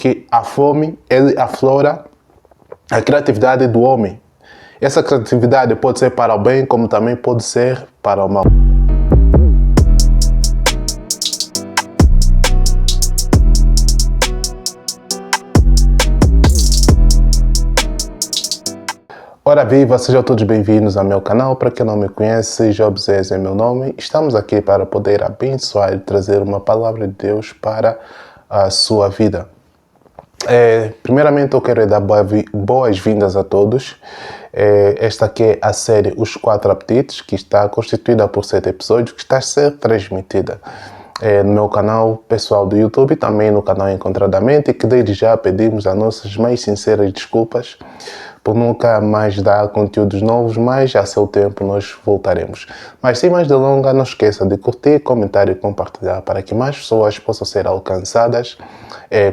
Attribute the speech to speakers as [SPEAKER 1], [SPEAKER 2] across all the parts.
[SPEAKER 1] que a fome, ele aflora a criatividade do homem. Essa criatividade pode ser para o bem, como também pode ser para o mal. Ora viva, sejam todos bem-vindos ao meu canal. Para quem não me conhece, Job Zez é meu nome. Estamos aqui para poder abençoar e trazer uma palavra de Deus para a sua vida. Primeiramente eu quero dar boas-vindas a todos. Esta aqui é a série Os 4 Apetites, que está constituída por 7 episódios, que está a ser transmitida no meu canal pessoal do YouTube e também no canal Encontradamente, que desde já pedimos as nossas mais sinceras desculpas por nunca mais dar conteúdos novos, mas a seu tempo nós voltaremos. Mas sem mais delongas, não esqueça de curtir, comentar e compartilhar para que mais pessoas possam ser alcançadas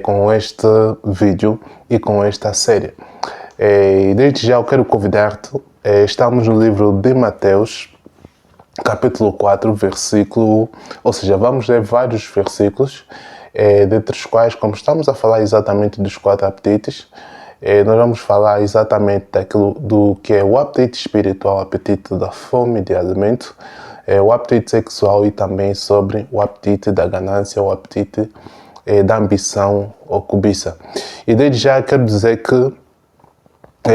[SPEAKER 1] com este vídeo e com esta série. Desde já eu quero convidar-te, estamos no livro de Mateus, capítulo 4, versículo, ou seja, vamos ler vários versículos, dentre os quais, como estamos a falar exatamente dos 4 apetites, nós vamos falar exatamente daquilo do que é o apetite espiritual, o apetite da fome de alimento, o apetite sexual e também sobre o apetite da ganância, o apetite da ambição ou cobiça. E desde já quero dizer que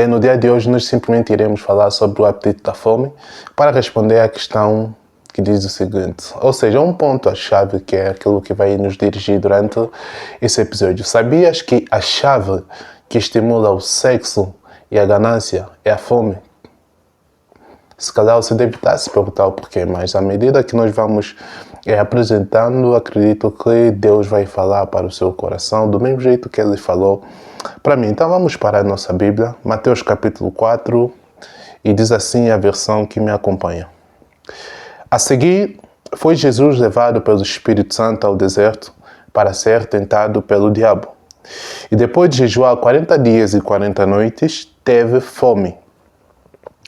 [SPEAKER 1] no dia de hoje nós simplesmente iremos falar sobre o apetite da fome para responder à questão que diz o seguinte, ou seja, um ponto-chave que é aquilo que vai nos dirigir durante esse episódio. Sabias que a chave que estimula o sexo e a ganância é a fome? Se calhar você deve estar a se perguntar o porquê, mas à medida que nós vamos apresentando, acredito que Deus vai falar para o seu coração do mesmo jeito que Ele falou para mim. Então vamos para a nossa Bíblia, Mateus capítulo 4, e diz assim a versão que me acompanha. A seguir, foi Jesus levado pelo Espírito Santo ao deserto para ser tentado pelo diabo. E depois de jejuar 40 dias e 40 noites, teve fome.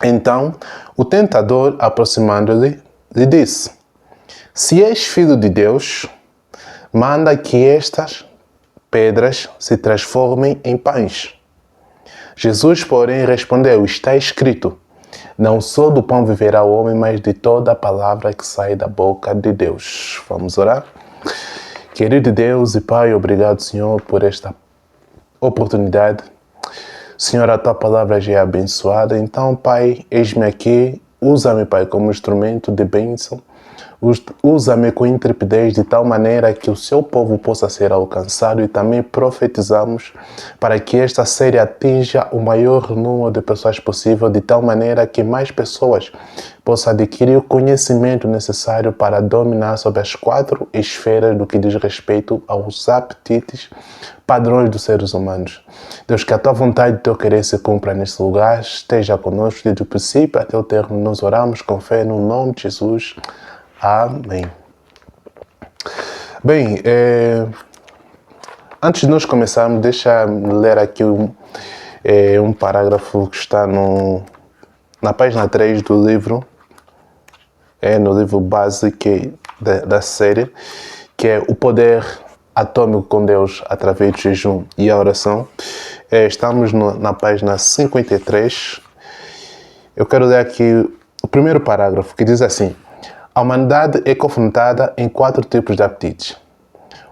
[SPEAKER 1] Então, o tentador, aproximando-lhe, lhe disse: Se és filho de Deus, manda que estas pedras se transformem em pães. Jesus, porém, respondeu: Está escrito, não só do pão viverá o homem, mas de toda a palavra que sai da boca de Deus. Vamos orar? Querido Deus e Pai, obrigado, Senhor, por esta oportunidade. Senhor, a Tua palavra já é abençoada. Então, Pai, eis-me aqui. Usa-me, Pai, como instrumento de bênção. Usa-me com intrepidez de tal maneira que o Seu povo possa ser alcançado e também profetizamos para que esta série atinja o maior número de pessoas possível, de tal maneira que mais pessoas possam adquirir o conhecimento necessário para dominar sobre as 4 esferas do que diz respeito aos apetites padrões dos seres humanos. Deus, que a Tua vontade e o Teu querer se cumpra nesse lugar, esteja conosco desde o princípio até o termo. Nós oramos com fé no nome de Jesus. Amém. Bem, antes de nós começarmos, deixa-me ler aqui um parágrafo que está na página 3 do livro, no livro base da série, que é O Poder Atômico com Deus através do jejum e a oração. Estamos na página 53. Eu quero ler aqui o primeiro parágrafo, que diz assim: A humanidade é confrontada em 4 tipos de apetites.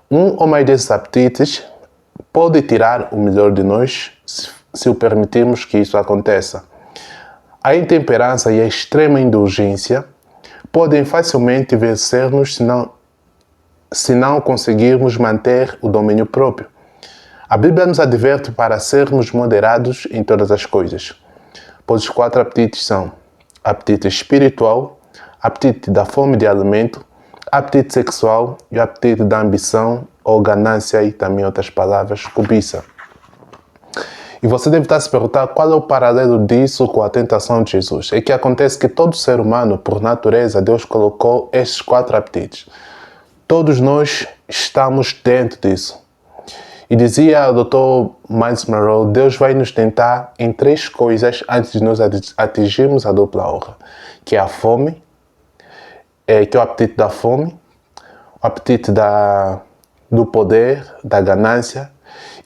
[SPEAKER 1] Um ou mais desses apetites pode tirar o melhor de nós se o permitirmos que isso aconteça. A intemperança e a extrema indulgência podem facilmente vencer-nos se não conseguirmos manter o domínio próprio. A Bíblia nos adverte para sermos moderados em todas as coisas, pois os 4 apetites são apetite espiritual, apetite da fome de alimento, apetite sexual e apetite da ambição ou ganância, e também outras palavras, cobiça. E você deve estar se perguntar qual é o paralelo disso com a tentação de Jesus. É que acontece que todo ser humano, por natureza, Deus colocou esses 4 apetites. Todos nós estamos dentro disso. E dizia o Dr. Miles Monroe, Deus vai nos tentar em 3 coisas antes de nós atingirmos a dupla honra, que é a fome, que é o apetite da fome, o apetite do poder, da ganância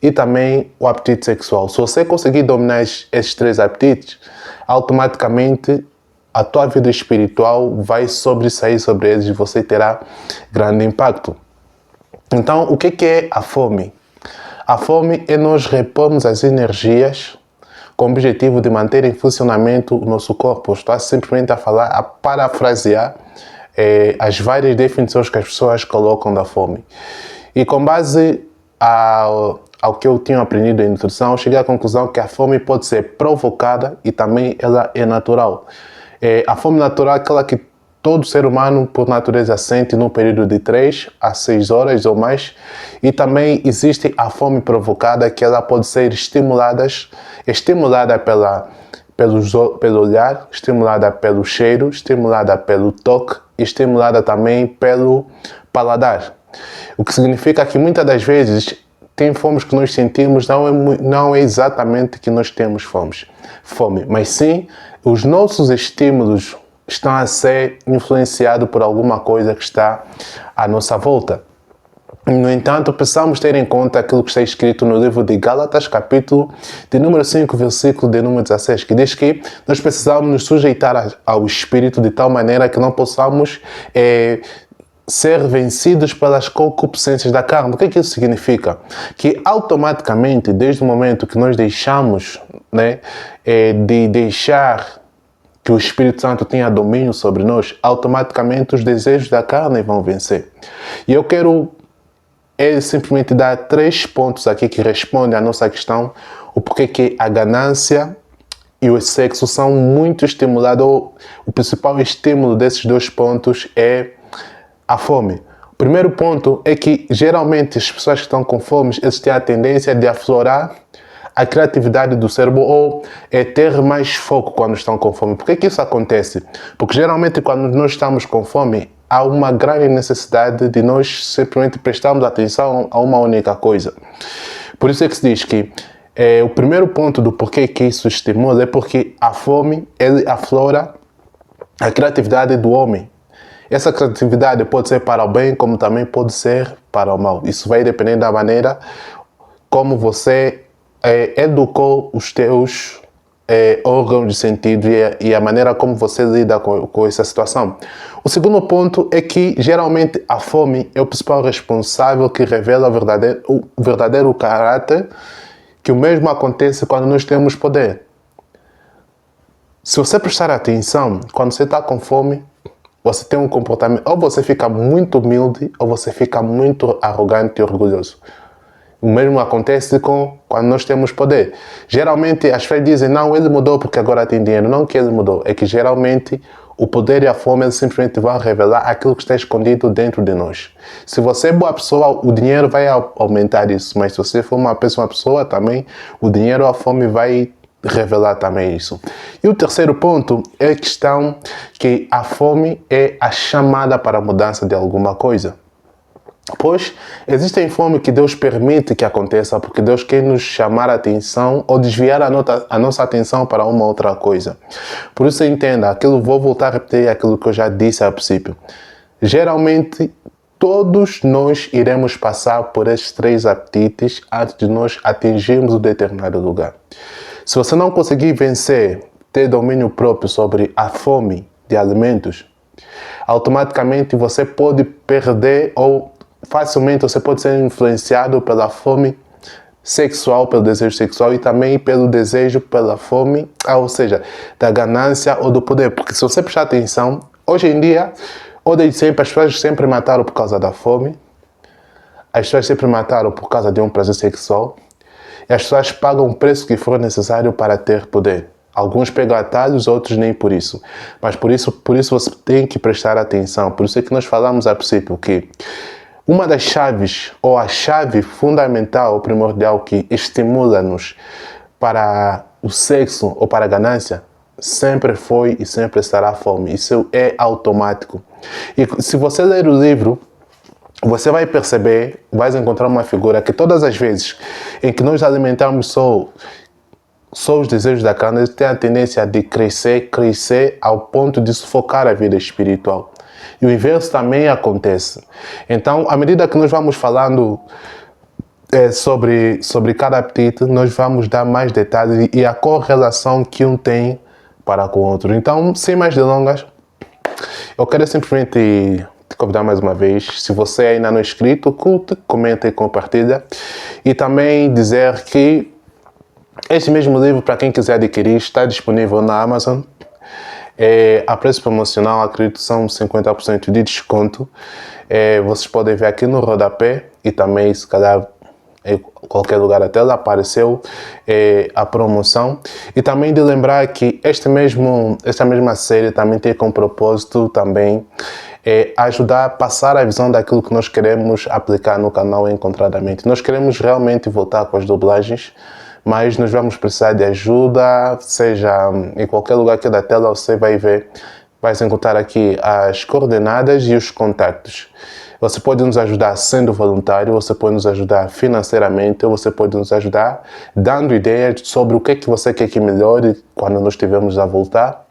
[SPEAKER 1] e também o apetite sexual. Se você conseguir dominar esses três apetites, automaticamente a tua vida espiritual vai sobressair sobre eles e você terá grande impacto. Então, o que é a fome? A fome é nós repormos as energias com o objetivo de manter em funcionamento o nosso corpo. Estou simplesmente a parafrasear as várias definições que as pessoas colocam da fome. E com base ao que eu tinha aprendido em nutrição, eu cheguei à conclusão que a fome pode ser provocada e também ela é natural. A fome natural é aquela que todo ser humano, por natureza, sente num período de 3 a 6 horas ou mais. E também existe a fome provocada, que ela pode ser estimulada pelo olhar, estimulada pelo cheiro, estimulada pelo toque e estimulada também pelo paladar. O que significa que muitas das vezes tem fomes que nós sentimos, não é exatamente que nós temos fome, mas sim os nossos estímulos estão a ser influenciados por alguma coisa que está à nossa volta. No entanto, precisamos ter em conta aquilo que está escrito no livro de Gálatas, capítulo de número 5, versículo de número 16, que diz que nós precisamos nos sujeitar ao Espírito de tal maneira que não possamos ser vencidos pelas concupiscências da carne. O que é que isso significa? Que automaticamente, desde o momento que nós deixamos de deixar que o Espírito Santo tenha domínio sobre nós, automaticamente os desejos da carne vão vencer. E eu quero simplesmente dar 3 pontos aqui que respondem à nossa questão, o porquê que a ganância e o sexo são muito estimulados, ou o principal estímulo desses 2 pontos é a fome. O primeiro ponto é que geralmente as pessoas que estão com fome, eles têm a tendência de aflorar a criatividade do cérebro ou ter mais foco quando estão com fome. Por que isso acontece? Porque geralmente quando nós estamos com fome, há uma grande necessidade de nós simplesmente prestarmos atenção a uma única coisa. Por isso é que se diz que o primeiro ponto do porquê que isso estimula é porque a fome, ele aflora a criatividade do homem. Essa criatividade pode ser para o bem, como também pode ser para o mal. Isso vai depender da maneira como você educou os teus órgãos de sentido e a maneira como você lida com essa situação. O segundo ponto é que, geralmente, a fome é o principal responsável que revela o verdadeiro caráter, que o mesmo acontece quando nós temos poder. Se você prestar atenção, quando você está com fome, você tem um comportamento, ou você fica muito humilde, ou você fica muito arrogante e orgulhoso. O mesmo acontece quando nós temos poder. Geralmente as pessoas dizem, não, ele mudou porque agora tem dinheiro. Não que ele mudou, é que geralmente o poder e a fome eles simplesmente vão revelar aquilo que está escondido dentro de nós. Se você é boa pessoa, o dinheiro vai aumentar isso. Mas se você for uma péssima pessoa também, o dinheiro ou a fome vai revelar também isso. E o terceiro ponto é a questão que a fome é a chamada para a mudança de alguma coisa. Pois existem fome que Deus permite que aconteça porque Deus quer nos chamar a atenção ou desviar a nossa atenção para uma outra coisa. Por isso entenda, vou voltar a repetir aquilo que eu já disse a princípio. Geralmente todos nós iremos passar por estes 3 apetites antes de nós atingirmos um determinado lugar. Se você não conseguir vencer, ter domínio próprio sobre a fome de alimentos, automaticamente você pode perder ou facilmente você pode ser influenciado pela fome sexual, pelo desejo sexual e também pelo desejo pela fome, ou seja, da ganância ou do poder. Porque se você prestar atenção, hoje em dia, ou desde sempre, as pessoas sempre mataram por causa da fome, as pessoas sempre mataram por causa de um prazer sexual, e as pessoas pagam o preço que for necessário para ter poder. Alguns pegam atalhos, outros nem por isso. Mas por isso você tem que prestar atenção. Por isso é que nós falamos a princípio que uma das chaves, ou a chave fundamental, primordial, que estimula-nos para o sexo ou para a ganância, sempre foi e sempre estará a fome. Isso é automático. E se você ler o livro, você vai perceber, vai encontrar uma figura que todas as vezes em que nós alimentamos só os desejos da carne, eles têm a tendência de crescer ao ponto de sufocar a vida espiritual. E o inverso também acontece. Então, à medida que nós vamos falando sobre cada apetite, nós vamos dar mais detalhes e a correlação que um tem para com o outro. Então, sem mais delongas, eu quero simplesmente te convidar mais uma vez. Se você ainda não é inscrito, curte, comenta e compartilha. E também dizer que este mesmo livro, para quem quiser adquirir, está disponível na Amazon. A preço promocional, acredito que são 50% de desconto. Vocês podem ver aqui no rodapé e também, se calhar, em qualquer lugar da tela apareceu a promoção. E também de lembrar que esta mesma série também tem como propósito também ajudar a passar a visão daquilo que nós queremos aplicar no canal Encontradamente. Nós queremos realmente voltar com as dublagens, mas nós vamos precisar de ajuda, seja em qualquer lugar aqui da tela você vai ver, vai encontrar aqui as coordenadas e os contactos. Você pode nos ajudar sendo voluntário, você pode nos ajudar financeiramente, ou você pode nos ajudar dando ideias sobre o que é que você quer que melhore quando nós estivermos a voltar.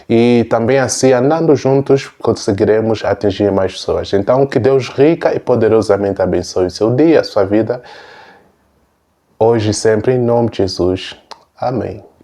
[SPEAKER 1] E também assim, andando juntos, conseguiremos atingir mais pessoas. Então, que Deus rica e poderosamente abençoe o seu dia, a sua vida, hoje e sempre, em nome de Jesus. Amém.